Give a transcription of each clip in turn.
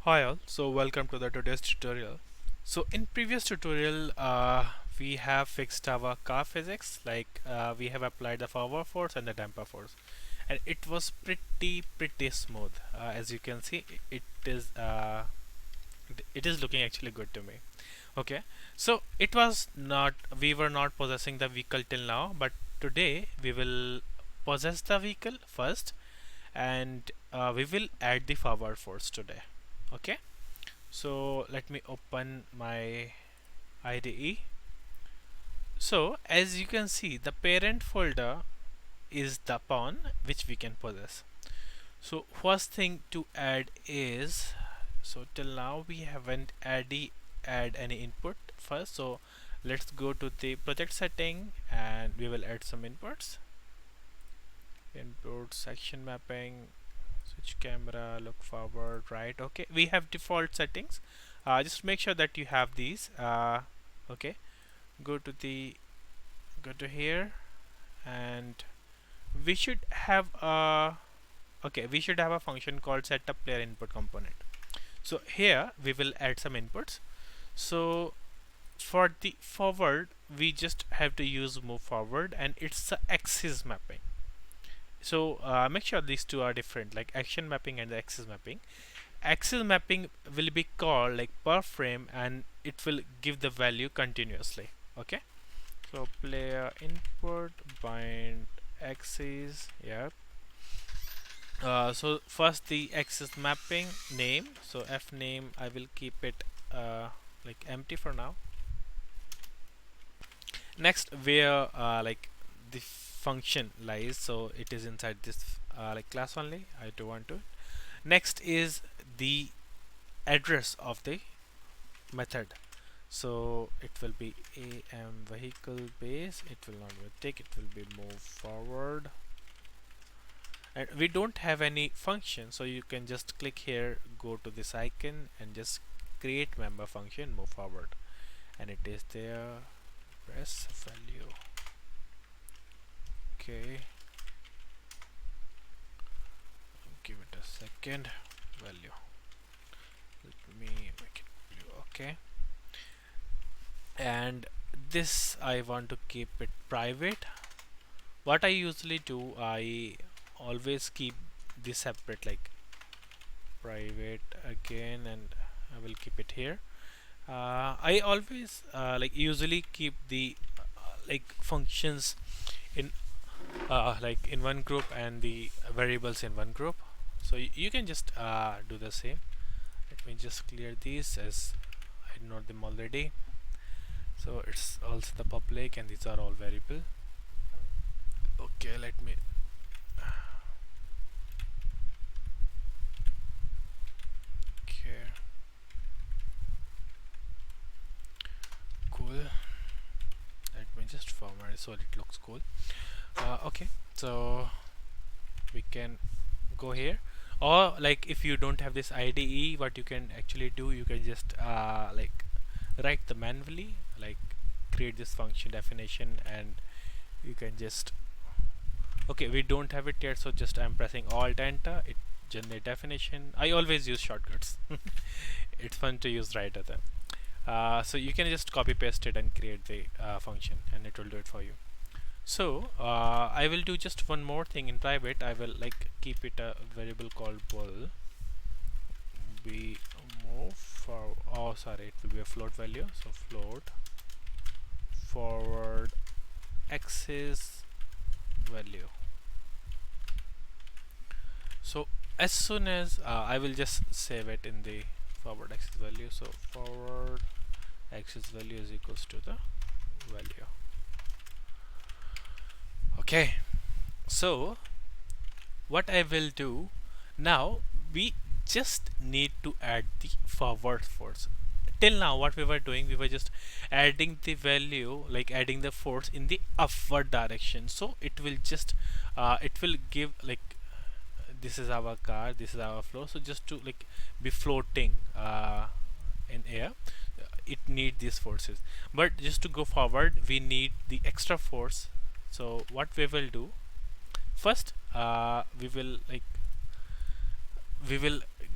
Hi all, so welcome to the today's tutorial. So in previous tutorial we have fixed our car physics, like we have applied the forward force and the damper force, and it was pretty smooth. As you can see, it is looking actually good to me. Okay, so it was not, we were not possessing the vehicle till now, but today we will possess the vehicle first, and we will add the forward force today. Okay, so let me open my IDE. So as you can see, the parent folder is the pawn which we can possess. So first thing to add is, so till now we haven't add any input first. So let's go to the project setting and we will add some inputs. Input section mapping, switch camera, look forward, right. Okay, we have default settings. Just make sure that you have these. Okay, go to the go to here, and we should have a we should have a function called setup player input component. So here we will add some inputs. So for the forward, we just have to use move forward, and it's the axis mapping. So make sure these two are different, like action mapping and the axis mapping. Axis mapping will be called like per frame, and it will give the value continuously. Okay, so player input bind axis. Yeah. So first the axis mapping name. So f name, I will keep it like empty for now. Next, where like the function lies, so it is inside this like class only. I don't want to. Next is the address of the method. So it will be am vehicle base. It will not be tick. It will be move forward. And we don't have any function, so you can just click here, go to this icon, and just create member function move forward, and it is there. Press value. Okay, give it a second. Value, let me make it blue. Okay, and this I want to keep it private. What I usually do, I always keep this separate, like private again, and I will keep it here. I always like usually keep the like functions in like in one group and the variables in one group. So you can just do the same. Let me just clear these, as I know them already. So it's also the public, and these are all variable. Okay, let me okay, cool. Let me just format it so it looks cool. Okay, so we can go here, or like if you don't have this IDE, what you can actually do, you can just like write the manually, like create this function definition, and you can just, okay, we don't have it yet, so just I'm pressing alt enter, it generate definition. I always use shortcuts. It's fun to use right at them. So you can just copy paste it and create the function, and it will do it for you. So I will do just one more thing in private. I will like keep it a variable called bool. We move for, oh sorry, it will be a float value. So float forward axis value. So as soon as I will just save it in the forward axis value. So forward axis value is equals to the value. Okay, so what I will do now, we just need to add the forward force. Till now what we were doing, we were just adding the value, like adding the force in the upward direction. So it will just it will give like, this is our car, this is our flow. So just to like be floating in air, it need these forces. But just to go forward, we need the extra force. So what we will do first, we will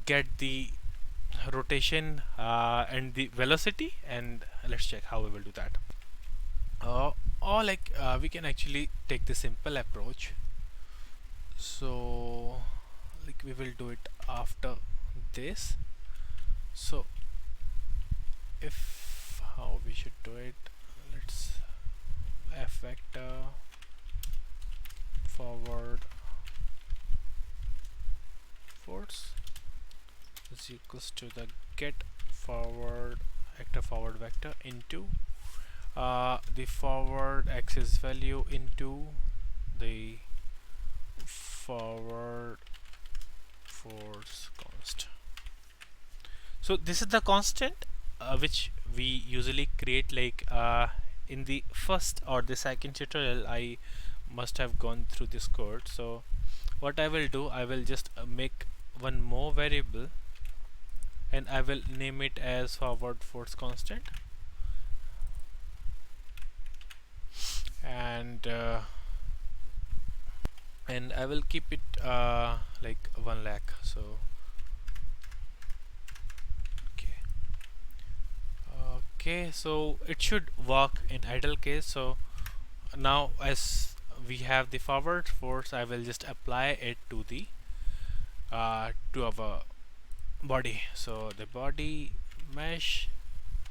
get the rotation and the velocity, and let's check how we will do that. uh, or like we can actually take the simple approach. So like we will do it after this. So if how we should do it, let's f vector forward force is equals to the get forward actor forward vector into the forward axis value into the forward force constant. So this is the constant which we usually create, like in the first or the second tutorial I must have gone through this code. So what I will do, I will just make one more variable and I will name it as forward force constant, and I will keep it like 1 lakh. So okay, okay, so it should work in idle case. So now as we have the forward force, I will just apply it to our body. So the body mesh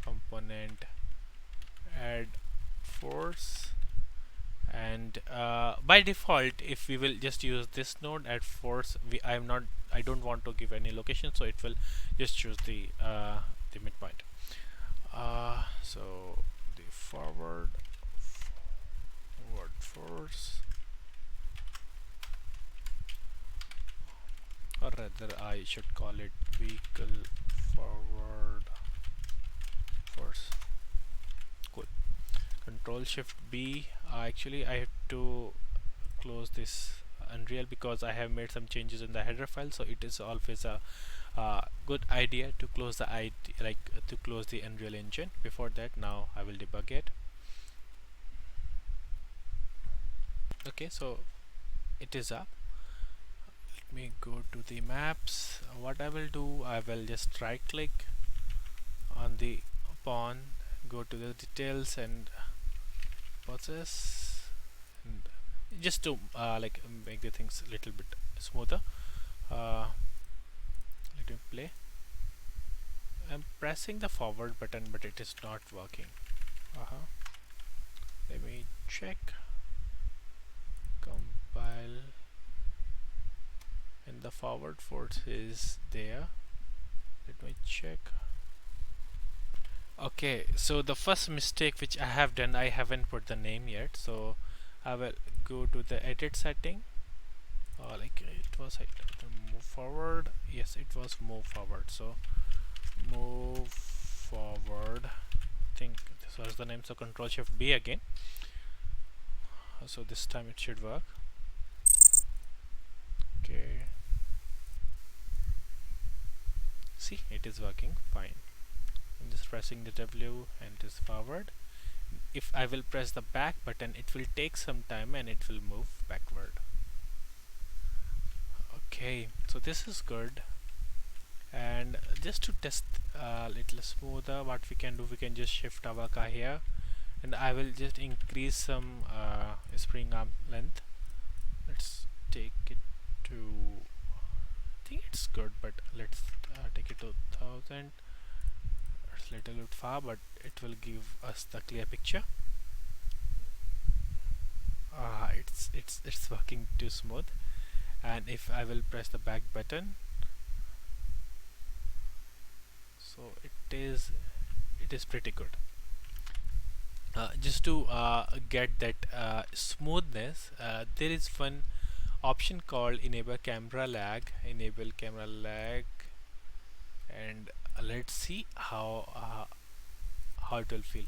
component add force, and by default if we will just use this node at force, I don't want to give any location, so it will just choose the midpoint. So the forward force, or rather I should call it vehicle forward force. Cool. Control Shift B. Actually I have to close this Unreal because I have made some changes in the header file, so it is always a good idea to close the to close the Unreal Engine before that. Now I will debug it. Okay, so it is up. Let me go to the maps. What I will do, I will just right click on the pawn, go to the details and process, and just to like make the things a little bit smoother. Let me play. I'm pressing the forward button but it is not working. Let me check, compile, and the forward force is there. Let me check. Okay, so the first mistake which I have done, I haven't put the name yet, so I will go to the edit setting. Like it was move forward. Yes, it was move forward. So move forward. I think this was the name. So Control Shift B again. So this time it should work. Okay. See, it is working fine. I'm just pressing the W and it is forward. If I will press the back button, it will take some time and it will move backward. Okay, so this is good. And just to test a little smoother, what we can do, we can just shift our car here, and I will just increase some spring arm length. Let's take it to, I think it's good, but let's take it to 1000. It's a little bit far, but it will give us the clear picture. It's working too smooth. And if I will press the back button, so it is pretty good. Just to get that smoothness, there is one option called enable camera lag, and let's see how it will feel.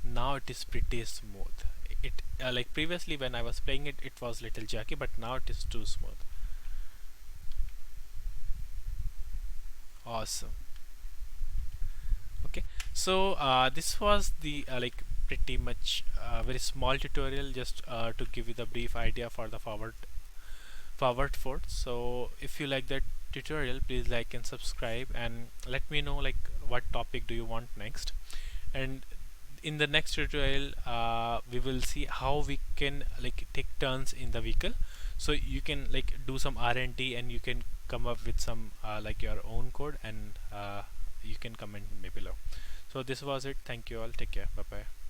Now it is pretty smooth. It like previously when I was playing it, it was little jerky, but now it is too smooth. Awesome. Okay, so this was the like pretty much very small tutorial, just to give you the brief idea for the forward forward for. So if you like that tutorial, please like and subscribe, and let me know like what topic do you want next. And in the next tutorial, we will see how we can like take turns in the vehicle, so you can like do some R&D and you can come up with some like your own code, and you can comment me below. So this was it. Thank you all. Take care. Bye bye.